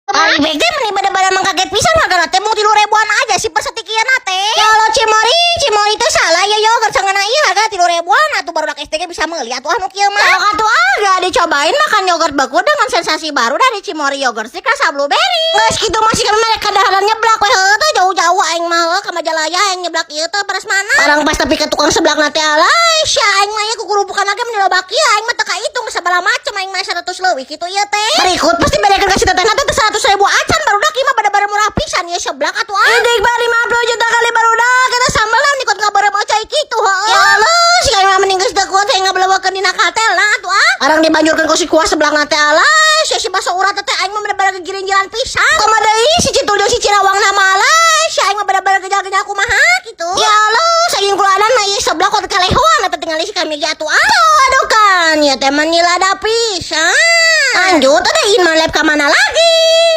Ari bege meni bener-bener mengkaget pisan hargana teh mung 3.000-an aja si persetikian teh. Kalau Cimori teh salah ya yogurt sangana ieu harga 3.000-an atuh barudak STG bisa meuli atuh anu kieu mah. Sok atuh aga dicobain makan yogurt beku dengan sensasi baru dari Cimori yogurt sih rasa blueberry. Geus kitu masih kan mereka kadaharan nyeblak we heuh teh jauh-jauh aing mah ka Majalaya aing nyeblak ieu teh beres mana. Barang pas tapi ke tukang seblakna teh alay sia aing mah ku kurupukan lagi menyelobak ieu aing mah teu kahitung sabala macem aing mah 100 leuwih kitu ieu teh. Berikut pasti bedakeun ka si tetehna teh 100.000 acan barudak ieu mah bener-bener murah pisan ieu seblak atuh ah. Indik bari 50 juta kali barudak kita sambalna nikot ngabarep ocai kitu heuh. Ya Allah si aing mah mending geus teu kuat aing ngabeleuwekeun dina katelna atuh ah. Arang dibanjurkeun ku si kuah seblakna teh alay sia si baso urat teh aing mah bener-bener giring-giran pisan. Kumaha deui si Citul jeung si Cirawangna mah alay si aing mah bener-bener gejal-gejal kumaha kitu. Ya Allah saking kulanan mah ieu seblak kuat kalehoan eta tinggal si kami atuh aduh kan ya teh manila da pisan. Lanjut ada in lab ka mana lagi?